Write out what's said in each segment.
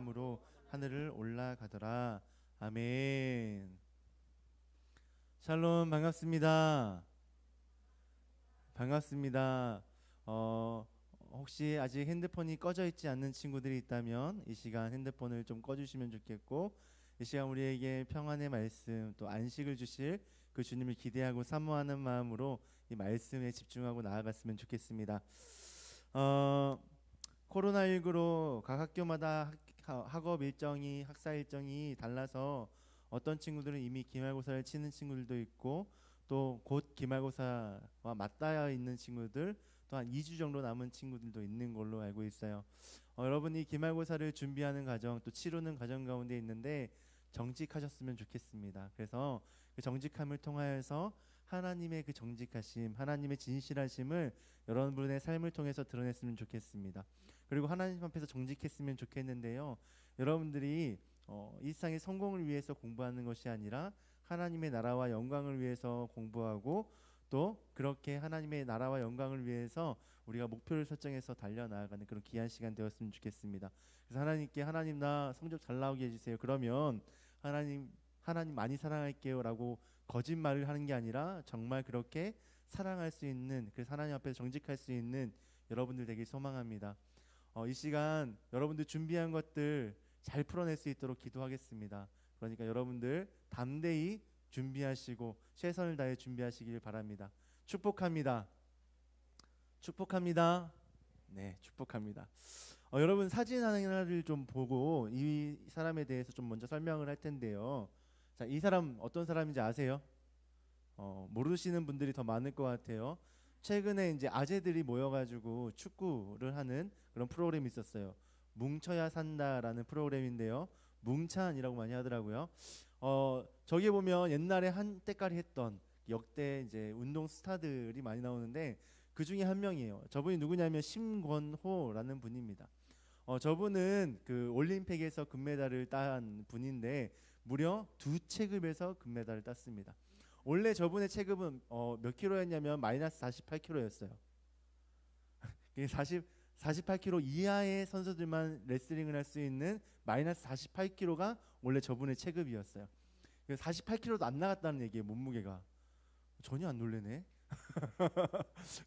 마음으로 하늘을 올라가더라. 아멘. 샬롬, 반갑습니다. 반갑습니다. 혹시 아직 핸드폰이 꺼져 있지 않는 친구들이 있다면 이 시간 핸드폰을 좀 꺼주시면 좋겠고, 이 시간 우리에게 평안의 말씀 또 안식을 주실 그 주님을 기대하고 사모하는 마음으로 이 말씀에 집중하고 나아갔으면 좋겠습니다. 코로나19로 각 학교마다 학업 일정이 학사 일정이 달라서 어떤 친구들은 이미 기말고사를 치는 친구들도 있고, 또 곧 기말고사와 맞닿아 있는 친구들, 또 한 2주 정도 남은 친구들도 있는 걸로 알고 있어요. 여러분이 기말고사를 준비하는 과정 또 치르는 과정 가운데 있는데 정직하셨으면 좋겠습니다. 그래서 그 정직함을 통하여서 하나님의 그 정직하심, 하나님의 진실하심을 여러분의 삶을 통해서 드러냈으면 좋겠습니다. 그리고 하나님 앞에서 정직했으면 좋겠는데요, 여러분들이 이 세상의 성공을 위해서 공부하는 것이 아니라 하나님의 나라와 영광을 위해서 공부하고, 또 그렇게 하나님의 나라와 영광을 위해서 우리가 목표를 설정해서 달려나가는 그런 귀한 시간 되었으면 좋겠습니다. 그래서 하나님께 하나님 나 성적 잘 나오게 해주세요. 그러면 하나님 많이 사랑할게요 라고 거짓말을 하는 게 아니라 정말 그렇게 사랑할 수 있는, 그래서 하나님 앞에서 정직할 수 있는 여러분들 되길 소망합니다. 이 시간 여러분들 준비한 것들 잘 풀어낼 수 있도록 기도하겠습니다. 그러니까 여러분들 담대히 준비하시고 최선을 다해 준비하시길 바랍니다. 축복합니다. 축복합니다. 네, 축복합니다. 여러분 사진 하나를 좀 보고 이 사람에 대해서 좀 먼저 설명을 할 텐데요. 자, 이 사람 어떤 사람인지 아세요? 모르시는 분들이 더 많을 것 같아요. 최근에 이제 아재들이 모여가지고 축구를 하는 그런 프로그램이 있었어요. 뭉쳐야 산다라는 프로그램인데요. 뭉찬이라고 많이 하더라고요. 저기 보면 옛날에 한때까지 했던 역대 이제 운동 스타들이 많이 나오는데 그 중에 한 명이에요. 저분이 누구냐면 심권호라는 분입니다. 저분은 그 올림픽에서 금메달을 딴 분인데 무려 2체급에서 금메달을 땄습니다. 원래 저분의 체급은 몇 킬로였냐면 마이너스 48킬로였어요. 48kg 이하의 선수들만 레슬링을 할 수 있는 마이너스 48kg가 원래 저분의 체급이었어요. 48kg도 안 나갔다는 얘기예요. 몸무게가 전혀 안 놀래네.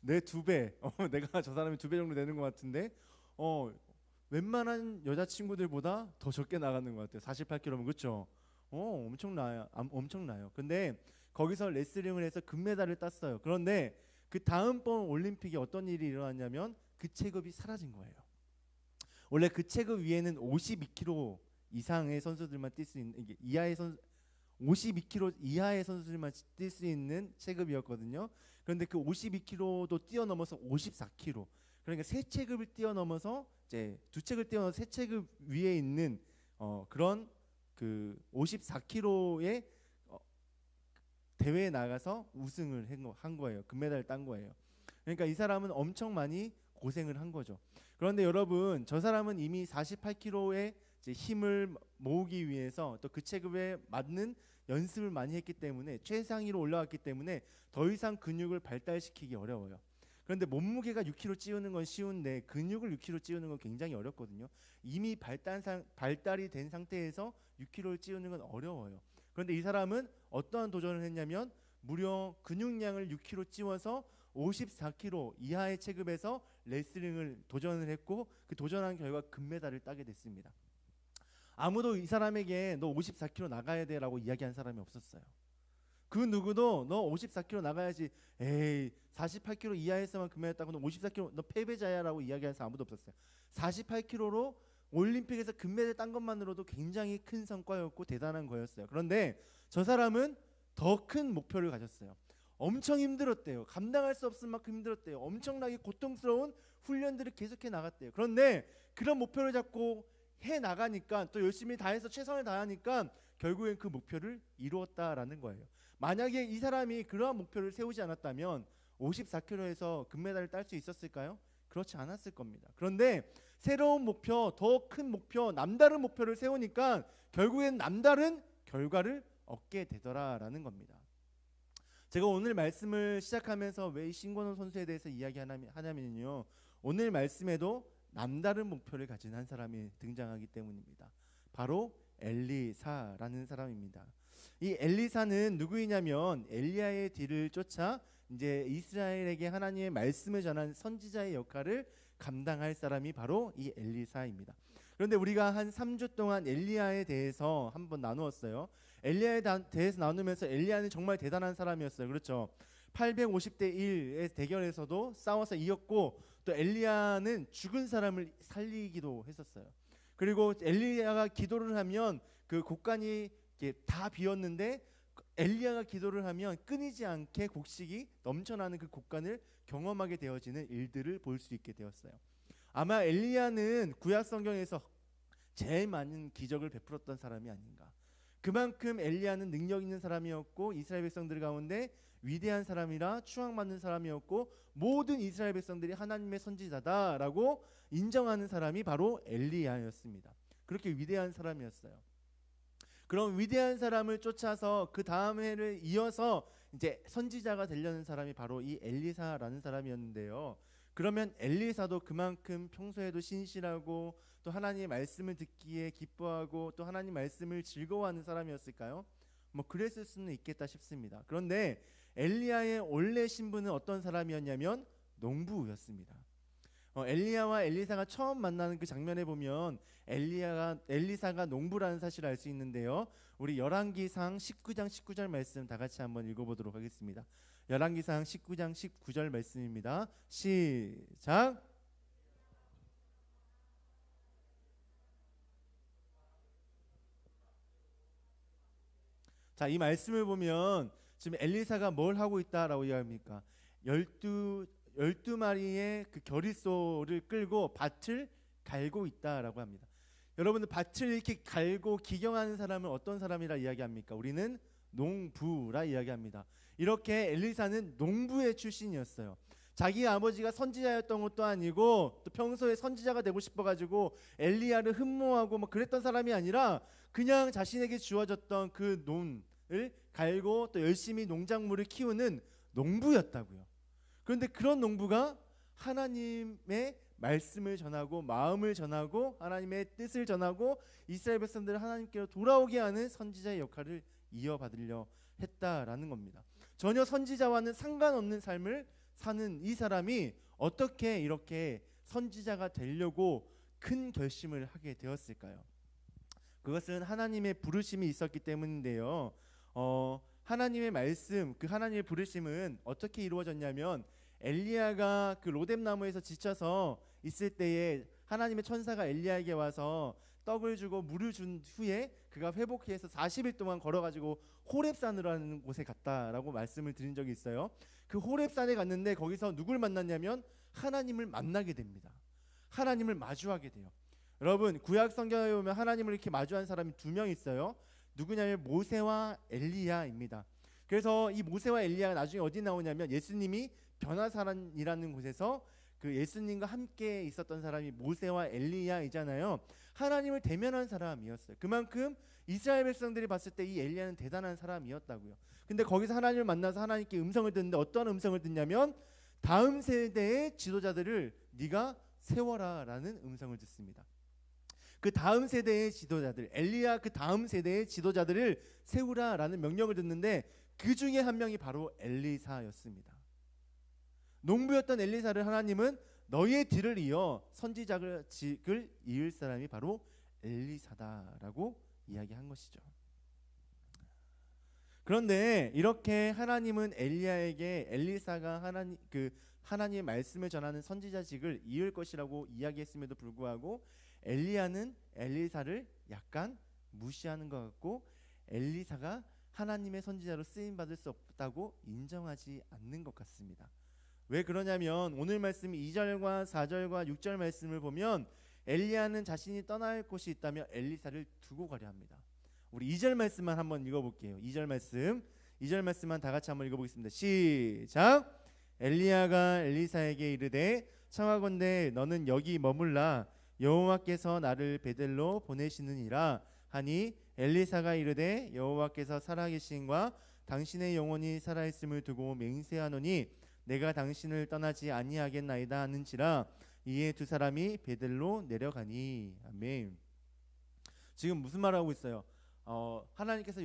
내 2배. 내가 저 사람이 2배 정도 되는 것 같은데 웬만한 여자친구들보다 더 적게 나가는 것 같아요. 48kg면 그렇죠? 엄청나요. 근데 거기서 레슬링을 해서 금메달을 땄어요. 그런데 그 다음번 올림픽에 어떤 일이 일어났냐면 그 체급이 사라진 거예요. 원래 그 체급 위에는 52kg 이상의 선수들만 뛸 수 있는, 이게 52kg 이하의 선수들만 뛸 수 있는 체급이었거든요. 그런데 그 52kg도 뛰어넘어서 54kg. 그러니까 세 체급을 뛰어넘어서 이제 2체급을 뛰어넘어서 세 체급 위에 있는 그런 그 54kg의 대회에 나가서 우승을 한 거예요. 금메달을 딴 거예요. 그러니까 이 사람은 엄청 많이 고생을 한 거죠. 그런데 여러분, 저 사람은 이미 48kg의 힘을 모으기 위해서 또 그 체급에 맞는 연습을 많이 했기 때문에 최상위로 올라왔기 때문에 더 이상 근육을 발달시키기 어려워요. 그런데 몸무게가 6kg 찌우는 건 쉬운데 근육을 6kg 찌우는 건 굉장히 어렵거든요. 이미 발달이 된 상태에서 6kg를 찌우는 건 어려워요. 그런데 이 사람은 어떠한 도전을 했냐면 무려 근육량을 6kg 찌워서 54kg 이하의 체급에서 레슬링을 도전을 했고, 그 도전한 결과 금메달을 따게 됐습니다. 아무도 이 사람에게 너 54kg 나가야 돼 라고 이야기한 사람이 없었어요. 그 누구도 너 54kg 나가야지, 에이 48kg 이하에서만 금메달 따고 너 54kg 너 패배자야 라고 이야기한 사람 아무도 없었어요. 48kg로 올림픽에서 금메달 딴 것만으로도 굉장히 큰 성과였고 대단한 거였어요. 그런데 저 사람은 더 큰 목표를 가졌어요. 엄청 힘들었대요. 감당할 수 없을 만큼 힘들었대요. 엄청나게 고통스러운 훈련들을 계속해 나갔대요. 그런데 그런 목표를 잡고 해 나가니까, 또 열심히 다해서 최선을 다하니까 결국엔 그 목표를 이루었다라는 거예요. 만약에 이 사람이 그러한 목표를 세우지 않았다면 54kg에서 금메달을 딸 수 있었을까요? 그렇지 않았을 겁니다. 그런데 새로운 목표, 더 큰 목표, 남다른 목표를 세우니까 결국엔 남다른 결과를 얻게 되더라라는 겁니다. 제가 오늘 말씀을 시작하면서 왜 신권호 선수에 대해서 이야기하냐면요, 오늘 말씀에도 남다른 목표를 가진 한 사람이 등장하기 때문입니다. 바로 엘리사라는 사람입니다. 이 엘리사는 누구이냐면 엘리야의 뒤를 쫓아 이제 이스라엘에게 하나님의 말씀을 전한 선지자의 역할을 감당할 사람이 바로 이 엘리사입니다. 그런데 우리가 한 3주 동안 엘리야에 대해서 한번 나누었어요. 엘리야에 대해서 나누면서 엘리야는 정말 대단한 사람이었어요. 그렇죠? 850대 1의 대결에서도 싸워서 이겼고, 또 엘리야는 죽은 사람을 살리기도 했었어요. 그리고 엘리야가 기도를 하면 그 곡간이 다 비었는데 엘리야가 기도를 하면 끊이지 않게 곡식이 넘쳐나는 그 곡간을 경험하게 되어지는 일들을 볼 수 있게 되었어요. 아마 엘리야는 구약 성경에서 제일 많은 기적을 베풀었던 사람이 아닌가. 그만큼 엘리야는 능력 있는 사람이었고 이스라엘 백성들 가운데 위대한 사람이라 추앙받는 사람이었고 모든 이스라엘 백성들이 하나님의 선지자다라고 인정하는 사람이 바로 엘리야였습니다. 그렇게 위대한 사람이었어요. 그럼 위대한 사람을 쫓아서 그 다음 해를 이어서 이제 선지자가 되려는 사람이 바로 이 엘리사라는 사람이었는데요. 그러면 엘리사도 그만큼 평소에도 신실하고 또 하나님의 말씀을 듣기에 기뻐하고 또 하나님 말씀을 즐거워하는 사람이었을까요? 뭐 그랬을 수는 있겠다 싶습니다. 그런데 엘리야의 원래 신분은 어떤 사람이었냐면 농부였습니다. 엘리야와 엘리사가 처음 만나는 그 장면에 보면 엘리사가 농부라는 사실을 알 수 있는데요. 우리 열왕기상 19장 19절 말씀 다 같이 한번 읽어보도록 하겠습니다. 열왕기상 19장 19절 말씀입니다. 시작. 자, 이 말씀을 보면 지금 엘리사가 뭘 하고 있다라고 이야기합니까? 12마리의 그 겨릿소를 끌고 밭을 갈고 있다라고 합니다. 여러분들 밭을 이렇게 갈고 기경하는 사람은 어떤 사람이라 이야기합니까? 우리는 농부라 이야기합니다. 이렇게 엘리사는 농부의 출신이었어요. 자기 아버지가 선지자였던 것도 아니고 또 평소에 선지자가 되고 싶어가지고 엘리야를 흠모하고 뭐 그랬던 사람이 아니라 그냥 자신에게 주어졌던 그 논을 갈고 또 열심히 농작물을 키우는 농부였다고요. 그런데 그런 농부가 하나님의 말씀을 전하고 마음을 전하고 하나님의 뜻을 전하고 이스라엘 백성들을 하나님께로 돌아오게 하는 선지자의 역할을 이어받으려 했다라는 겁니다. 전혀 선지자와는 상관없는 삶을 사는 이 사람이 어떻게 이렇게 선지자가 되려고 큰 결심을 하게 되었을까요? 그것은 하나님의 부르심이 있었기 때문인데요. 하나님의 말씀, 그 하나님의 부르심은 어떻게 이루어졌냐면 엘리야가 그 로뎀나무에서 지쳐서 있을 때에 하나님의 천사가 엘리야에게 와서 떡을 주고 물을 준 후에 그가 회복해서 40일 동안 걸어가지고 호렙산이라는 곳에 갔다라고 말씀을 드린 적이 있어요. 그 호렙산에 갔는데 거기서 누굴 만났냐면 하나님을 만나게 됩니다. 하나님을 마주하게 돼요. 여러분 구약 성경에 보면 하나님을 이렇게 마주한 사람이 2명 있어요. 누구냐면 모세와 엘리야입니다. 그래서 이 모세와 엘리야가 나중에 어디 나오냐면 예수님이 변화산이라는 곳에서 그 예수님과 함께 있었던 사람이 모세와 엘리야이잖아요. 하나님을 대면한 사람이었어요. 그만큼 이스라엘 백성들이 봤을 때 이 엘리야는 대단한 사람이었다고요. 근데 거기서 하나님을 만나서 하나님께 음성을 듣는데 어떤 음성을 듣냐면 다음 세대의 지도자들을 네가 세워라라는 음성을 듣습니다. 그 다음 세대의 지도자들, 엘리야 그 다음 세대의 지도자들을 세우라라는 명령을 듣는데 그 중에 한 명이 바로 엘리사였습니다. 농부였던 엘리사를 하나님은 너희의 뒤를 이어 선지자를 이을 사람이 바로 엘리사다라고 이야기한 것이죠. 그런데 이렇게 하나님은 엘리야에게 엘리사가 하나님의 말씀을 전하는 선지자직을 이을 것이라고 이야기했음에도 불구하고 엘리야는 엘리사를 약간 무시하는 것 같고 엘리사가 하나님의 선지자로 쓰임 받을 수 없다고 인정하지 않는 것 같습니다. 왜 그러냐면 오늘 말씀 2절과 4절과 6절 말씀을 보면 엘리야는 자신이 떠날 곳이 있다며 엘리사를 두고 가려 합니다. 우리 2절 말씀만 한번 읽어볼게요. 2절 말씀만 다 같이 한번 읽어보겠습니다. 시작. 엘리야가 엘리사에게 이르되 청하건대 너는 여기 머물라 여호와께서 나를 베델로 보내시느니라 하니 엘리사가 이르되 여호와께서 살아계신과 당신의 영혼이 살아있음을 두고 맹세하노니 내가 당신을 떠나지 아니하겠나이다 하는지라 이에 두 사람이 베델로 내려가니. 아멘. 지금 무슨 말하고 있어요? 하나님께서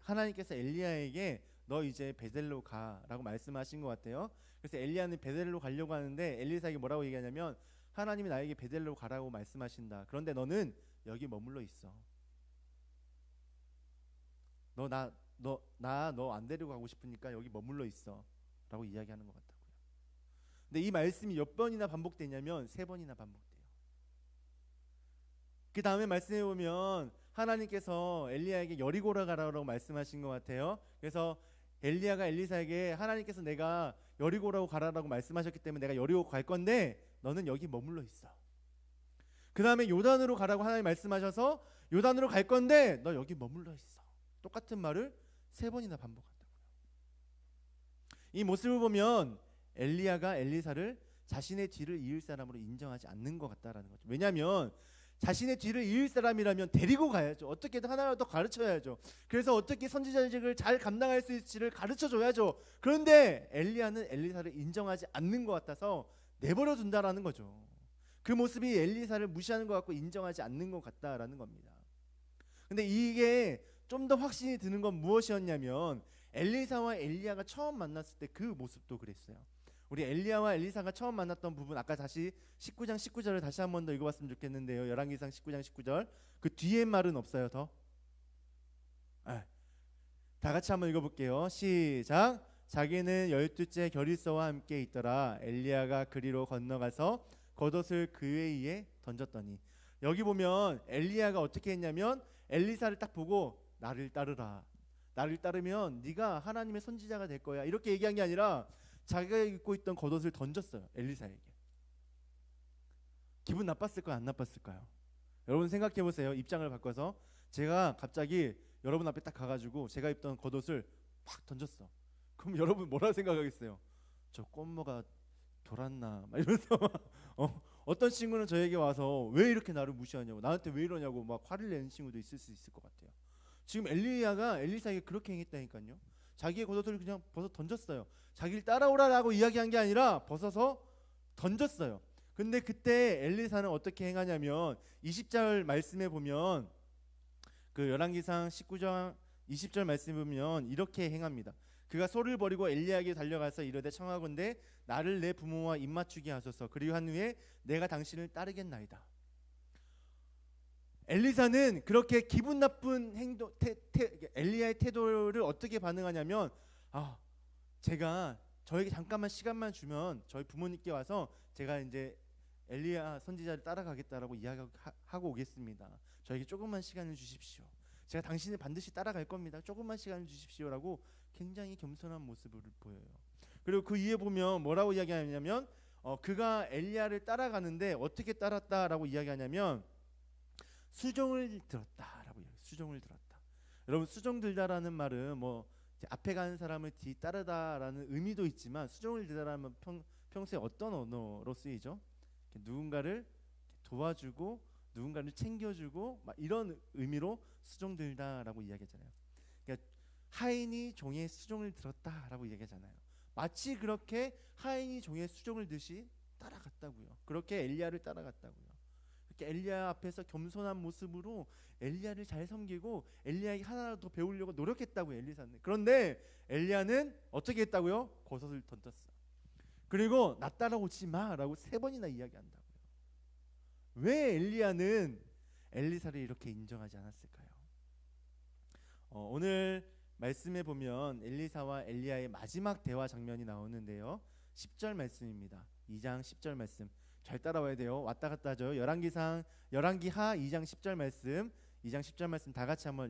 하나님께서 엘리야에게 너 이제 베델로 가라고 말씀하신 것 같아요. 그래서 엘리야는 베델로 가려고 하는데 엘리사에게 뭐라고 얘기하냐면 하나님이 나에게 베델로 가라고 말씀하신다. 그런데 너는 여기 머물러 있어. 너 안 데리고 가고 싶으니까 여기 머물러 있어 라고 이야기하는 것 같다고요. 근데 이 말씀이 몇 번이나 반복되냐면 3번이나 반복돼요. 그 다음에 말씀해 보면 하나님께서 엘리야에게 여리고로 가라고 말씀하신 것 같아요. 그래서 엘리야가 엘리사에게 하나님께서 내가 여리고라고 가라라고 말씀하셨기 때문에 내가 여리고 갈 건데 너는 여기 머물러 있어. 그 다음에 요단으로 가라고 하나님 말씀하셔서 요단으로 갈 건데 너 여기 머물러 있어. 똑같은 말을 3번이나 반복한다고요. 이 모습을 보면 엘리야가 엘리사를 자신의 뒤를 이을 사람으로 인정하지 않는 것 같다라는 거죠. 왜냐하면 자신의 뒤를 이을 사람이라면 데리고 가야죠. 어떻게든 하나라도 가르쳐야죠. 그래서 어떻게 선지자직을 잘 감당할 수 있을지를 가르쳐줘야죠. 그런데 엘리야는 엘리사를 인정하지 않는 것 같아서 내버려 둔다라는 거죠. 그 모습이 엘리사를 무시하는 것 같고 인정하지 않는 것 같다라는 겁니다. 근데 이게 좀 더 확신이 드는 건 무엇이었냐면 엘리사와 엘리야가 처음 만났을 때 그 모습도 그랬어요. 우리 엘리야와 엘리사가 처음 만났던 부분 아까 다시 19장 19절을 다시 한 번 더 읽어봤으면 좋겠는데요. 열왕기상 19장 19절 그 뒤에 말은 없어요. 더 다 같이 한번 읽어볼게요. 시작. 자기는 12째 결의서와 함께 있더라. 엘리야가 그리로 건너가서 겉옷을 그 위에 던졌더니. 여기 보면 엘리야가 어떻게 했냐면 엘리사를 딱 보고 나를 따르라. 나를 따르면 네가 하나님의 선지자가 될 거야. 이렇게 얘기한 게 아니라 자기가 입고 있던 겉옷을 던졌어요. 엘리사에게. 기분 나빴을까요? 안 나빴을까요? 여러분 생각해 보세요. 입장을 바꿔서 제가 갑자기 여러분 앞에 딱 가가지고 제가 입던 겉옷을 확 던졌어. 그럼 여러분 뭐라 생각하겠어요? 저 꼼모가 돌았나? 막 이러면서 어떤 친구는 저에게 와서 왜 이렇게 나를 무시하냐고, 나한테 왜 이러냐고 막 화를 내는 친구도 있을 수 있을 것 같아요. 지금 엘리야가 엘리사에게 그렇게 행했다니까요. 자기의 겉옷을 그냥 벗어 던졌어요. 자기를 따라오라라고 이야기한 게 아니라 벗어서 던졌어요. 근데 그때 엘리사는 어떻게 행하냐면 20절 말씀에 보면 그 열왕기상 19장 20절 말씀에 보면 이렇게 행합니다. 그가 소를 버리고 엘리야에게 달려가서 이르되 청하건대 나를 내 부모와 입맞추게 하소서. 그리고 한 후에 내가 당신을 따르겠나이다. 엘리사는 그렇게 기분 나쁜 행동, 엘리야의 태도를 어떻게 반응하냐면 제가 저에게 잠깐만 시간만 주면 저희 부모님께 와서 제가 이제 엘리야 선지자를 따라가겠다라고 이야기하고 오겠습니다. 저에게 조금만 시간을 주십시오. 제가 당신을 반드시 따라갈 겁니다. 조금만 시간을 주십시오라고 굉장히 겸손한 모습을 보여요. 그리고 그 이에 보면 뭐라고 이야기하냐면 그가 엘리야를 따라가는데 어떻게 따랐다라고 이야기하냐면 수종을 들었다라고 이야기해요. 수종을 들었다. 여러분 수종 들다라는 말은 뭐 앞에 가는 사람을 뒤따르다라는 의미도 있지만 수종을 들다라는 평소에 어떤 언어로 쓰이죠? 누군가를 도와주고 누군가를 챙겨주고 막 이런 의미로 수종 들다라고 이야기하잖아요. 그러니까 하인이 종의 수종을 들었다라고 이야기하잖아요. 마치 그렇게 하인이 종의 수종을 듯이 따라갔다고요. 그렇게 엘리야를 따라갔다고요. 이렇게 엘리야 앞에서 겸손한 모습으로 엘리야를 잘 섬기고 엘리야에게 하나라도 더 배우려고 노력했다고요. 엘리사는. 그런데 엘리야는 어떻게 했다고요? 겉옷을 던졌어. 그리고 나 따라오지 마라고 3번이나 이야기한다고요. 왜 엘리야는 엘리사를 이렇게 인정하지 않았을까요? 오늘 말씀에 보면 엘리사와 엘리야의 마지막 대화 장면이 나오는데요. 10절 말씀입니다. 2장 10절 말씀 잘 따라와야 돼요. 왔다 갔다 하죠. 열왕기하 2장 10절 말씀, 2장 10절 말씀 다 같이 한번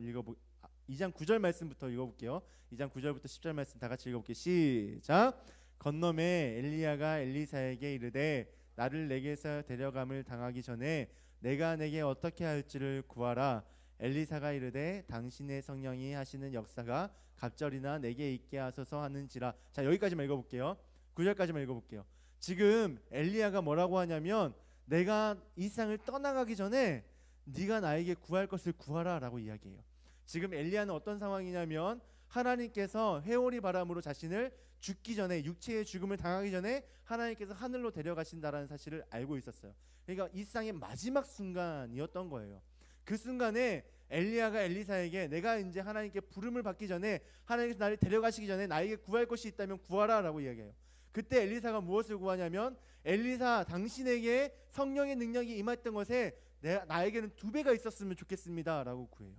2장 9절 말씀부터 읽어볼게요. 2장 9절부터 10절 말씀 다 같이 읽어볼게요. 시작. 건너매 엘리야가 엘리사에게 이르되 나를 내게서 데려감을 당하기 전에 내가 내게 어떻게 할지를 구하라. 엘리사가 이르되 당신의 성령이 하시는 역사가 갑절이나 내게 있게 하소서 하는지라. 자, 여기까지만 읽어볼게요. 9절까지만 읽어볼게요. 지금 엘리야가 뭐라고 하냐면 내가 이 세상을 떠나가기 전에 네가 나에게 구할 것을 구하라 라고 이야기해요. 지금 엘리야는 어떤 상황이냐면 하나님께서 회오리 바람으로 자신을 죽기 전에, 육체의 죽음을 당하기 전에 하나님께서 하늘로 데려가신다라는 사실을 알고 있었어요. 그러니까 이 세상의 마지막 순간이었던 거예요. 그 순간에 엘리야가 엘리사에게 내가 이제 하나님께 부름을 받기 전에, 하나님께서 나를 데려가시기 전에 나에게 구할 것이 있다면 구하라 라고 이야기해요. 그때 엘리사가 무엇을 구하냐면, 엘리사 당신에게 성령의 능력이 임했던 것에 나에게는 2배가 있었으면 좋겠습니다 라고 구해요.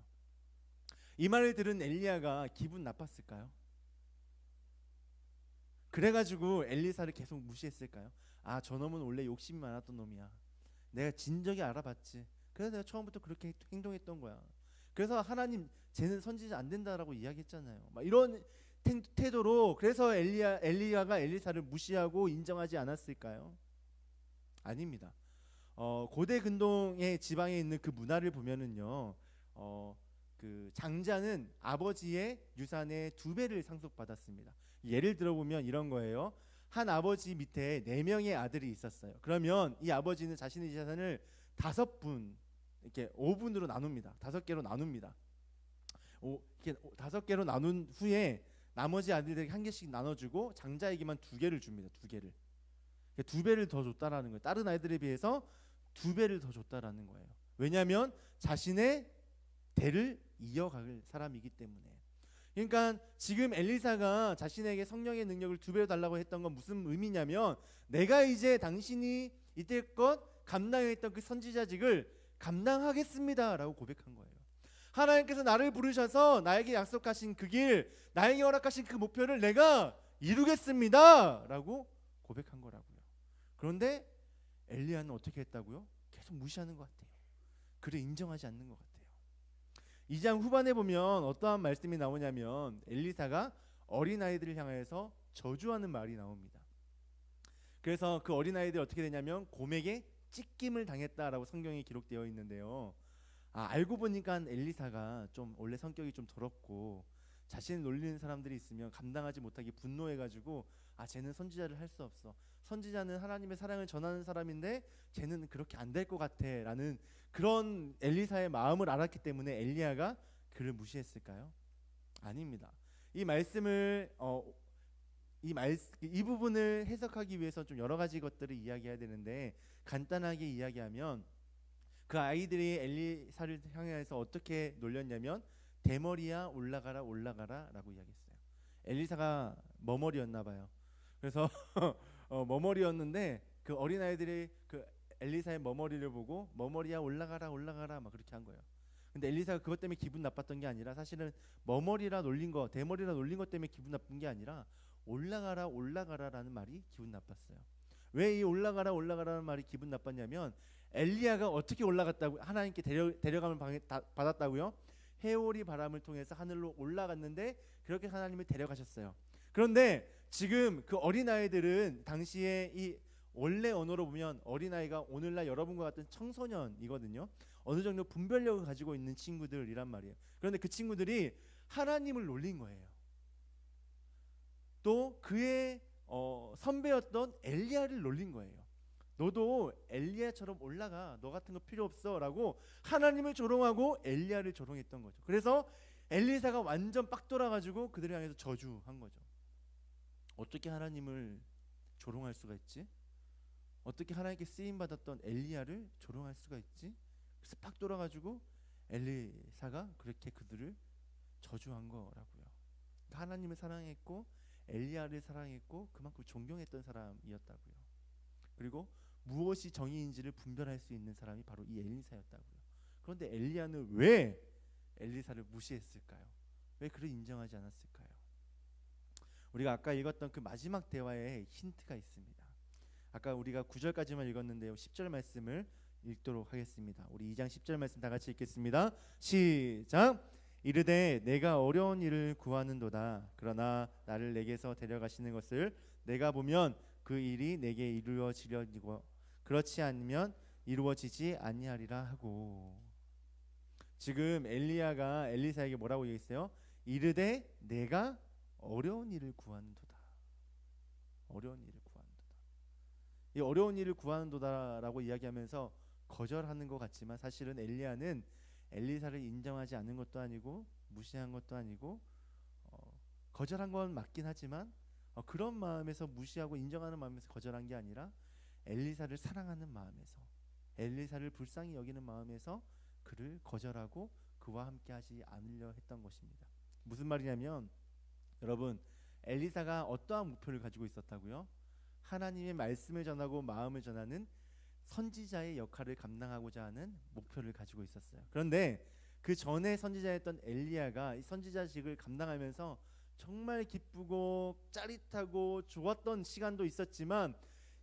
이 말을 들은 엘리야가 기분 나빴을까요? 그래가지고 엘리사를 계속 무시했을까요? 아, 저 놈은 원래 욕심이 많았던 놈이야. 내가 진작에 알아봤지. 그래서 내가 처음부터 그렇게 행동했던 거야. 그래서 하나님, 쟤는 선지자 안 된다라고 이야기했잖아요. 막 이런 태도로, 그래서 엘리야가 엘리사를 무시하고 인정하지 않았을까요? 아닙니다. 고대 근동의 지방에 있는 그 문화를 보면은요, 그 장자는 아버지의 유산의 2배를 상속받았습니다. 예를 들어보면 이런 거예요. 한 아버지 밑에 4명의 아들이 있었어요. 그러면 이 아버지는 자신의 재산을 5분, 이렇게 5분으로 나눕니다. 5개로 나눕니다. 이렇게 5개로 나눈 후에 나머지 아들들에게 1개씩 나눠주고 장자에게만 2개를 줍니다. 2개를. 2배를 더 줬다라는 거예요. 다른 아이들에 비해서 2배를 더 줬다라는 거예요. 왜냐하면 자신의 대를 이어갈 사람이기 때문에. 그러니까 지금 엘리사가 자신에게 성령의 능력을 2배로 달라고 했던 건 무슨 의미냐면, 내가 이제 당신이 이때껏 감당했던 그 선지자직을 감당하겠습니다 라고 고백한 거예요. 하나님께서 나를 부르셔서 나에게 약속하신 그 길, 나에게 허락하신 그 목표를 내가 이루겠습니다 라고 고백한 거라고요. 그런데 엘리야는 어떻게 했다고요? 계속 무시하는 것 같아요. 그를 인정하지 않는 것 같아요. 2장 후반에 보면 어떠한 말씀이 나오냐면, 엘리사가 어린아이들을 향해서 저주하는 말이 나옵니다. 그래서 그 어린아이들이 어떻게 되냐면 곰에게 찢김을 당했다라고 성경에 기록되어 있는데요. 알고 보니까 엘리사가 좀 원래 성격이 좀 더럽고 자신을 놀리는 사람들이 있으면 감당하지 못하게 분노해가지고, 쟤는 선지자를 할 수 없어. 선지자는 하나님의 사랑을 전하는 사람인데 쟤는 그렇게 안 될 것 같아 라는 그런 엘리사의 마음을 알았기 때문에 엘리야가 그를 무시했을까요? 아닙니다. 이 말씀을 이 부분을 해석하기 위해서 좀 여러 가지 것들을 이야기해야 되는데, 간단하게 이야기하면 그 아이들이 엘리사를 향해서 어떻게 놀렸냐면, 대머리야 올라가라 올라가라 라고 이야기했어요. 엘리사가 머머리였나 봐요. 그래서 머머리였는데 그 어린아이들이 그 엘리사의 머머리를 보고 머머리야 올라가라 올라가라 막 그렇게 한 거예요. 근데 엘리사가 그것 때문에 기분 나빴던 게 아니라, 사실은 머머리라 놀린 거, 대머리라 놀린 것 때문에 기분 나쁜 게 아니라 올라가라 올라가라라는 말이 기분 나빴어요. 왜 이 올라가라 올라가라는 말이 기분 나빴냐면, 엘리야가 어떻게 올라갔다고, 하나님께 데려감을 받았다고요? 해오리 바람을 통해서 하늘로 올라갔는데 그렇게 하나님을 데려가셨어요. 그런데 지금 그 어린아이들은 당시에 이 원래 언어로 보면 어린아이가 오늘날 여러분과 같은 청소년이거든요. 어느 정도 분별력을 가지고 있는 친구들이란 말이에요. 그런데 그 친구들이 하나님을 놀린 거예요. 또 그의 선배였던 엘리야를 놀린 거예요. 너도 엘리야처럼 올라가, 너 같은 거 필요 없어 라고 하나님을 조롱하고 엘리야를 조롱했던 거죠. 그래서 엘리사가 완전 빡 돌아가지고 그들을 향해서 저주한 거죠. 어떻게 하나님을 조롱할 수가 있지? 어떻게 하나님께 쓰임받았던 엘리야를 조롱할 수가 있지? 그래서 팍 돌아가지고 엘리사가 그렇게 그들을 저주한 거라고요. 하나님을 사랑했고 엘리야를 사랑했고 그만큼 존경했던 사람이었다고요. 그리고 무엇이 정의인지를 분별할 수 있는 사람이 바로 이 엘리사였다고요. 그런데 엘리야는 왜 엘리사를 무시했을까요? 왜 그를 인정하지 않았을까요? 우리가 아까 읽었던 그 마지막 대화에 힌트가 있습니다. 아까 우리가 9절까지만 읽었는데요. 10절 말씀을 읽도록 하겠습니다. 우리 2장 10절 말씀 다 같이 읽겠습니다. 시작. 이르되 내가 어려운 일을 구하는도다. 그러나 나를 내게서 데려가시는 것을 내가 보면 그 일이 내게 이루어지려니고 그렇지 않으면 이루어지지 아니하리라 하고. 지금 엘리야가 엘리사에게 뭐라고 얘기했어요? 이르되 내가 어려운 일을 구하는도다. 어려운 일을 구하는도다. 이 어려운 일을 구하는도다라고 이야기하면서 거절하는 것 같지만, 사실은 엘리야는 엘리사를 인정하지 않는 것도 아니고 무시한 것도 아니고 거절한 건 맞긴 하지만 그런 마음에서 무시하고 인정하는 마음에서 거절한 게 아니라 엘리사를 사랑하는 마음에서, 엘리사를 불쌍히 여기는 마음에서 그를 거절하고 그와 함께 하지 않으려 했던 것입니다. 무슨 말이냐면 여러분, 엘리사가 어떠한 목표를 가지고 있었다고요? 하나님의 말씀을 전하고 마음을 전하는 선지자의 역할을 감당하고자 하는 목표를 가지고 있었어요. 그런데 그 전에 선지자였던 엘리야가 이 선지자직을 감당하면서 정말 기쁘고 짜릿하고 좋았던 시간도 있었지만,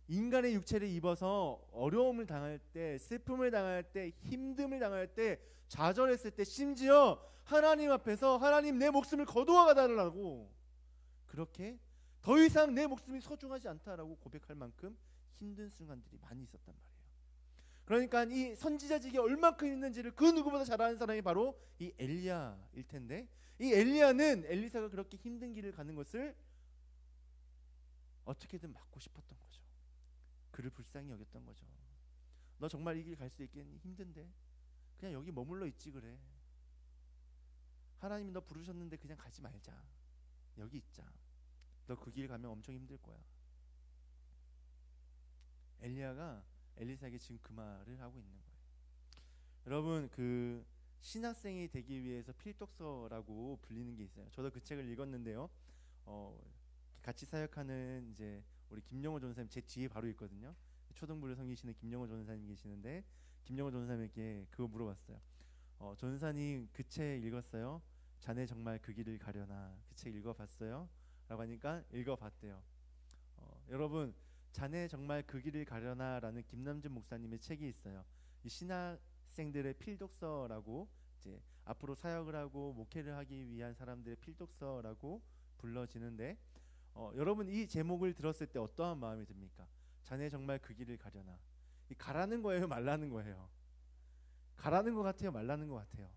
인간의 육체를 입어서 어려움을 당할 때, 슬픔을 당할 때, 힘듦을 당할 때, 좌절했을 때, 심지어 하나님 앞에서 하나님 내 목숨을 거두어 가달라고, 그렇게 더 이상 내 목숨이 소중하지 않다라고 고백할 만큼 힘든 순간들이 많이 있었단 말이에요. 그러니까 이 선지자직이 얼마큼 있는지를 그 누구보다 잘 아는 사람이 바로 이 엘리야일 텐데, 이 엘리야는 엘리사가 그렇게 힘든 길을 가는 것을 어떻게든 막고 싶었던 거죠. 그를 불쌍히 여겼던 거죠. 너 정말 이 길 갈 수 있겠니? 힘든데 그냥 여기 머물러 있지 그래. 하나님이 너 부르셨는데 그냥 가지 말자. 여기 있자. 너 그 길 가면 엄청 힘들 거야. 엘리야가 엘리사에게 지금 그 말을 하고 있는 거예요. 여러분, 그 신학생이 되기 위해서 필독서라고 불리는 게 있어요. 저도 그 책을 읽었는데요. 같이 사역하는 이제 우리 김영호 전사님 제 뒤에 바로 있거든요. 초등부를 섬기시는 김영호 전사님 계시는데, 김영호 전사님에게 그거 물어봤어요. 전사님 그 책 읽었어요? 자네 정말 그 길을 가려나? 그 책 읽어봤어요? 라고 하니까 읽어봤대요. 여러분, 자네 정말 그 길을 가려나? 라는 김남준 목사님의 책이 있어요. 이 신학생들의 필독서라고, 이제 앞으로 사역을 하고 목회를 하기 위한 사람들의 필독서라고 불러지는데, 여러분 이 제목을 들었을 때 어떠한 마음이 듭니까? 자네 정말 그 길을 가려나? 이 가라는 거예요, 말라는 거예요? 가라는 것 같아요, 말라는 것 같아요?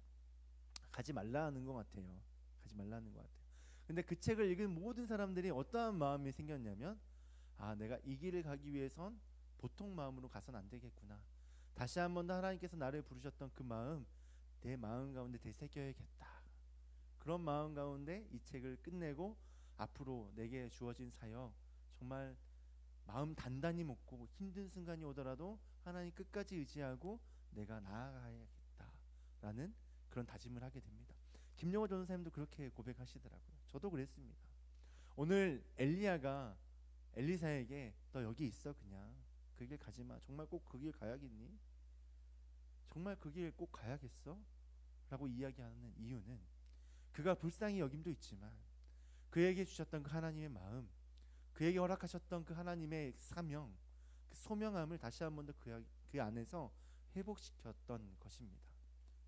가지 말라는 것 같아요. 가지 말라는 것 같아요. 근데 그 책을 읽은 모든 사람들이 어떠한 마음이 생겼냐면, 내가 이 길을 가기 위해선 보통 마음으로 가선 안 되겠구나. 다시 한 번 더 하나님께서 나를 부르셨던 그 마음, 내 마음 가운데 되새겨야겠다. 그런 마음 가운데 이 책을 끝내고 앞으로 내게 주어진 사역, 정말 마음 단단히 먹고 힘든 순간이 오더라도 하나님 끝까지 의지하고 내가 나아가야겠다라는 그런 다짐을 하게 됩니다. 김영호 전사님도 그렇게 고백하시더라고요. 저도 그랬습니다. 오늘 엘리야가 엘리사에게 너 여기 있어, 그냥 그 길 가지마. 정말 꼭 그 길 가야겠니? 정말 그 길 꼭 가야겠어? 라고 이야기하는 이유는, 그가 불쌍히 여김도 있지만 그에게 주셨던 그 하나님의 마음, 그에게 허락하셨던 그 하나님의 사명, 그 소명함을 다시 한 번 더 그 안에서 회복시켰던 것입니다.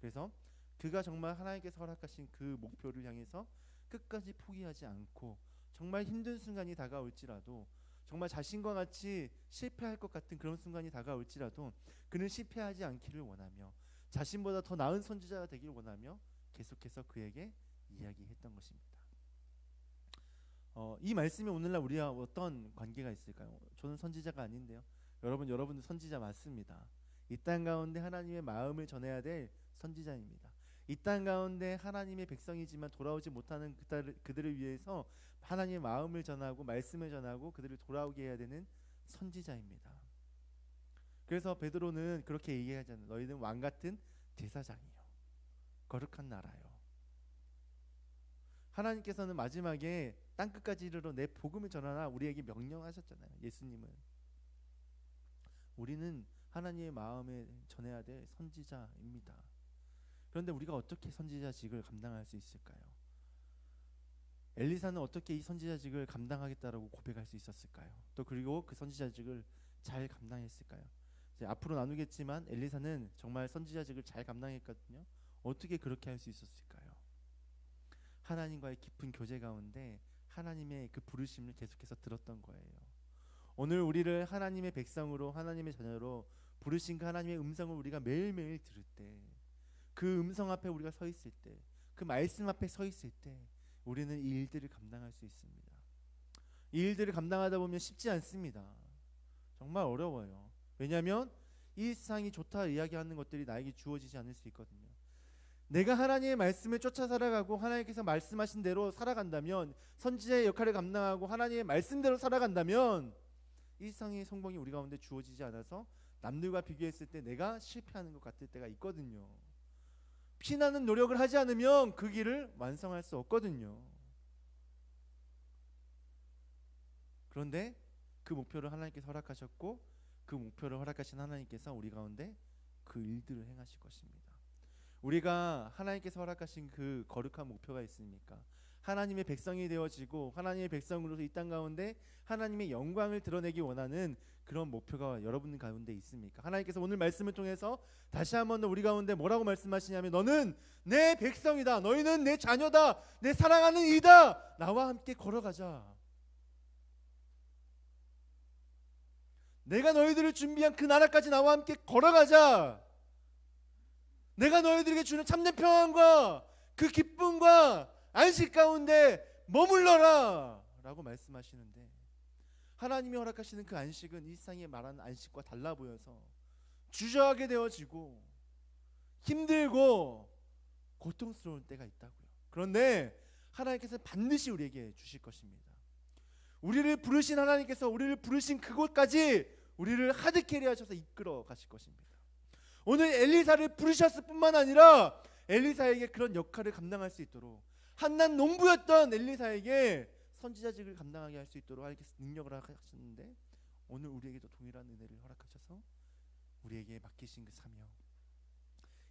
그래서 그가 정말 하나님께서 허락하신 그 목표를 향해서 끝까지 포기하지 않고, 정말 힘든 순간이 다가올지라도, 정말 자신과 같이 실패할 것 같은 그런 순간이 다가올지라도 그는 실패하지 않기를 원하며 자신보다 더 나은 선지자가 되기를 원하며 계속해서 그에게 이야기했던 것입니다. 이 말씀이 오늘날 우리와 어떤 관계가 있을까요? 저는 선지자가 아닌데요. 여러분도 선지자 맞습니다. 이 땅 가운데 하나님의 마음을 전해야 될 선지자입니다. 이 땅 가운데 하나님의 백성이지만 돌아오지 못하는 그들을 위해서 하나님의 마음을 전하고 말씀을 전하고 그들을 돌아오게 해야 되는 선지자입니다. 그래서 베드로는 그렇게 얘기하잖아요. 너희는 왕 같은 제사장이요, 거룩한 나라요. 하나님께서는 마지막에 땅끝까지 이르러 내 복음을 전하라 우리에게 명령하셨잖아요. 예수님은. 우리는 하나님의 마음을 전해야 될 선지자입니다. 그런데 우리가 어떻게 선지자직을 감당할 수 있을까요? 엘리사는 어떻게 이 선지자직을 감당하겠다라고 고백할 수 있었을까요? 또 그리고 그 선지자직을 잘 감당했을까요? 이제 앞으로 나누겠지만 엘리사는 정말 선지자직을 잘 감당했거든요. 어떻게 그렇게 할 수 있었을까요? 하나님과의 깊은 교제 가운데 하나님의 그 부르심을 계속해서 들었던 거예요. 오늘 우리를 하나님의 백성으로, 하나님의 자녀로 부르신 그 하나님의 음성을 우리가 매일매일 들을 때, 그 음성 앞에 우리가 서 있을 때, 그 말씀 앞에 서 있을 때 우리는 이 일들을 감당할 수 있습니다. 이 일들을 감당하다 보면 쉽지 않습니다. 정말 어려워요. 왜냐하면 이 세상이 좋다 이야기하는 것들이 나에게 주어지지 않을 수 있거든요. 내가 하나님의 말씀을 쫓아 살아가고 하나님께서 말씀하신 대로 살아간다면, 선지자의 역할을 감당하고 하나님의 말씀대로 살아간다면 이 세상의 성공이 우리 가운데 주어지지 않아서 남들과 비교했을 때 내가 실패하는 것 같을 때가 있거든요. 피나는 노력을 하지 않으면 그 길을 완성할 수 없거든요. 그런데 그 목표를 하나님께서 허락하셨고, 그 목표를 허락하신 하나님께서 우리 가운데 그 일들을 행하실 것입니다. 우리가 하나님께서 허락하신 그 거룩한 목표가 있습니까? 하나님의 백성이 되어지고 하나님의 백성으로서 이 땅 가운데 하나님의 영광을 드러내기 원하는 그런 목표가 여러분 가운데 있습니까? 하나님께서 오늘 말씀을 통해서 다시 한번 더 우리 가운데 뭐라고 말씀하시냐면, 너는 내 백성이다, 너희는 내 자녀다, 내 사랑하는 이다, 나와 함께 걸어가자. 내가 너희들을 준비한 그 나라까지 나와 함께 걸어가자. 내가 너희들에게 주는 참된 평안과 그 기쁨과 안식 가운데 머물러라 라고 말씀하시는데, 하나님이 허락하시는 그 안식은 이 세상에 말하는 안식과 달라 보여서 주저하게 되어지고 힘들고 고통스러운 때가 있다고요. 그런데 하나님께서 반드시 우리에게 주실 것입니다. 우리를 부르신 하나님께서 우리를 부르신 그곳까지 우리를 하드캐리 하셔서 이끌어 가실 것입니다. 오늘 엘리사를 부르셨을 뿐만 아니라 엘리사에게 그런 역할을 감당할 수 있도록, 한낱 농부였던 엘리사에게 선지자직을 감당하게 할 수 있도록 능력을 하셨는데, 오늘 우리에게도 동일한 은혜를 허락하셔서 우리에게 맡기신 그 사명,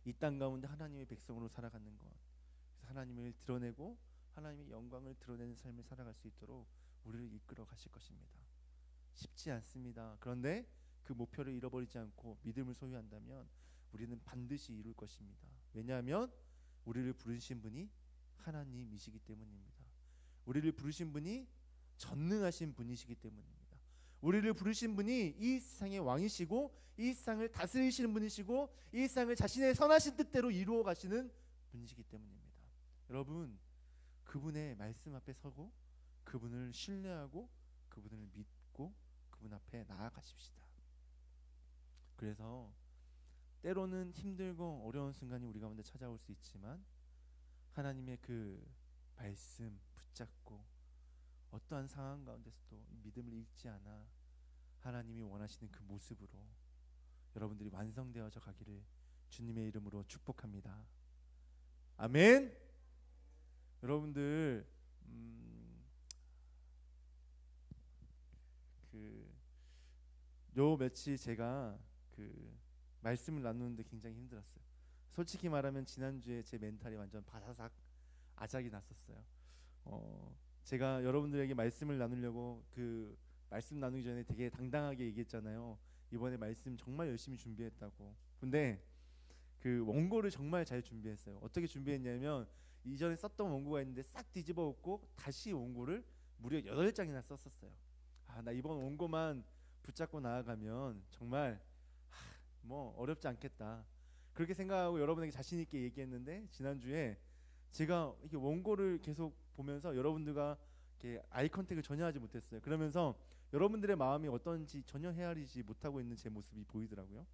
이 땅 가운데 하나님의 백성으로 살아가는 것, 하나님을 드러내고 하나님의 영광을 드러내는 삶을 살아갈 수 있도록 우리를 이끌어 가실 것입니다. 쉽지 않습니다. 그런데 그 목표를 잃어버리지 않고 믿음을 소유한다면 우리는 반드시 이룰 것입니다. 왜냐하면 우리를 부르신 분이 하나님이시기 때문입니다. 우리를 부르신 분이 전능하신 분이시기 때문입니다. 우리를 부르신 분이 이 세상의 왕이시고 이 세상을 다스리시는 분이시고 이 세상을 자신의 선하신 뜻대로 이루어 가시는 분이시기 때문입니다. 여러분, 그분의 말씀 앞에 서고 그분을 신뢰하고 그분을 믿고 그분 앞에 나아가십시다. 그래서 때로는 힘들고 어려운 순간이 우리 가운데 찾아올 수 있지만, 하나님의 그 말씀 붙잡고 어떠한 상황 가운데서도 믿음을 잃지 않아 하나님이 원하시는 그 모습으로 여러분들이 완성되어져 가기를 주님의 이름으로 축복합니다. 아멘. 여러분들 요 며칠 제가 말씀을 나누는데 굉장히 힘들었어요. 솔직히 말하면 지난주에 제 멘탈이 완전 바사삭 아작이 났었어요. 제가 여러분들에게 말씀을 나누려고 말씀 나누기 전에 되게 당당하게 얘기했잖아요. 이번에 말씀 정말 열심히 준비했다고. 근데 그 원고를 정말 잘 준비했어요. 어떻게 준비했냐면, 이전에 썼던 원고가 있는데 싹 뒤집어 엎고 다시 원고를 무려 8장이나 썼었어요. 나 이번 원고만 붙잡고 나아가면 정말 뭐 어렵지 않겠다, 그렇게 생각하고 여러분에게 자신 있게 얘기했는데, 지난주에 제가 이렇게 원고를 계속 보면서 여러분들과 이렇게 아이 컨택을 전혀 하지 못했어요. 그러면서 여러분들의 마음이 어떤지 전혀 헤아리지 못하고 있는 제 모습이 보이더라고요.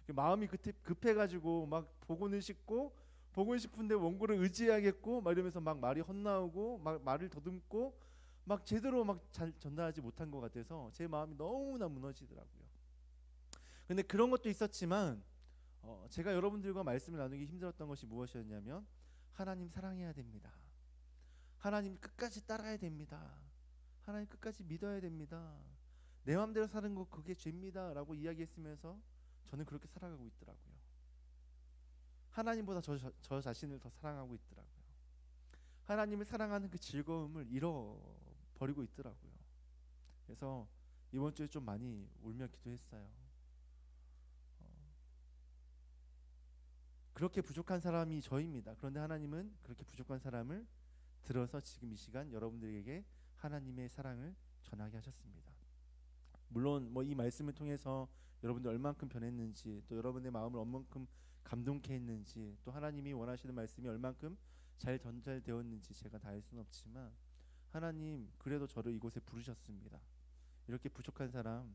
마음이 급해가지고 막 보고는 싶고 보고 싶은데 원고를 의지해야겠고 막 이러면서 막 말이 헛나오고 막 말을 더듬고 막 제대로 막 잘 전달하지 못한 것 같아서 제 마음이 너무나 무너지더라고요. 근데 그런 것도 있었지만 제가 여러분들과 말씀을 나누기 힘들었던 것이 무엇이었냐면, 하나님 사랑해야 됩니다. 하나님 끝까지 따라야 됩니다. 하나님 끝까지 믿어야 됩니다. 내 마음대로 사는 거 그게 죄입니다 라고 이야기했으면서 저는 그렇게 살아가고 있더라고요. 하나님보다 저 자신을 더 사랑하고 있더라고요. 하나님을 사랑하는 그 즐거움을 잃어버리고 있더라고요. 그래서 이번 주에 좀 많이 울며 기도했어요. 그렇게 부족한 사람이 저입니다. 그런데 하나님은 그렇게 부족한 사람을 들어서 지금 이 시간 여러분들에게 하나님의 사랑을 전하게 하셨습니다. 물론 이 말씀을 통해서 여러분들 얼만큼 변했는지, 또 여러분의 마음을 얼만큼 감동케 했는지, 또 하나님이 원하시는 말씀이 얼만큼 잘 전달되었는지 제가 다 알 수는 없지만, 하나님 그래도 저를 이곳에 부르셨습니다. 이렇게 부족한 사람,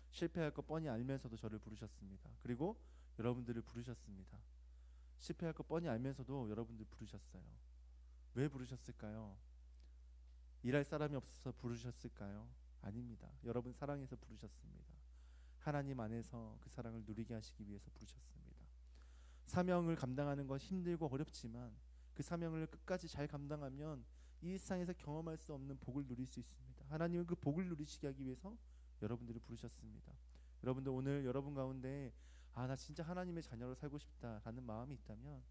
실패할 거 뻔히 알면서도 저를 부르셨습니다. 그리고 여러분들을 부르셨습니다. 실패할 거 뻔히 알면서도 여러분들 부르셨어요. 왜 부르셨을까요? 일할 사람이 없어서 부르셨을까요? 아닙니다. 여러분 사랑해서 부르셨습니다. 하나님 안에서 그 사랑을 누리게 하시기 위해서 부르셨습니다. 사명을 감당하는 건 힘들고 어렵지만 그 사명을 끝까지 잘 감당하면 이 일상에서 경험할 수 없는 복을 누릴 수 있습니다. 하나님은 그 복을 누리시게 하기 위해서 여러분들을 부르셨습니다. 여러분들 오늘 여러분 가운데 나 진짜 하나님의 자녀로 살고 싶다라는 마음이 있다면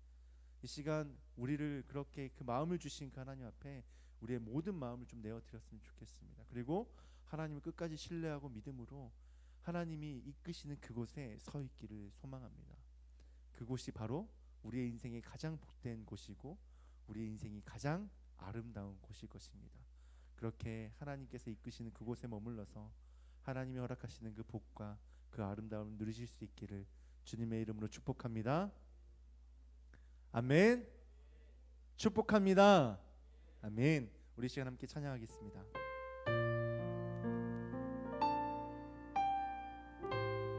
이 시간 우리를 그렇게 그 마음을 주신 그 하나님 앞에 우리의 모든 마음을 좀 내어드렸으면 좋겠습니다. 그리고 하나님을 끝까지 신뢰하고 믿음으로 하나님이 이끄시는 그곳에 서 있기를 소망합니다. 그곳이 바로 우리의 인생의 가장 복된 곳이고 우리의 인생이 가장 아름다운 곳일 것입니다. 그렇게 하나님께서 이끄시는 그곳에 머물러서 하나님이 허락하시는 그 복과 그 아름다움을 누리실 수 있기를 주님의 이름으로 축복합니다. 아멘. 축복합니다. 아멘. 우리 시간 함께 찬양하겠습니다.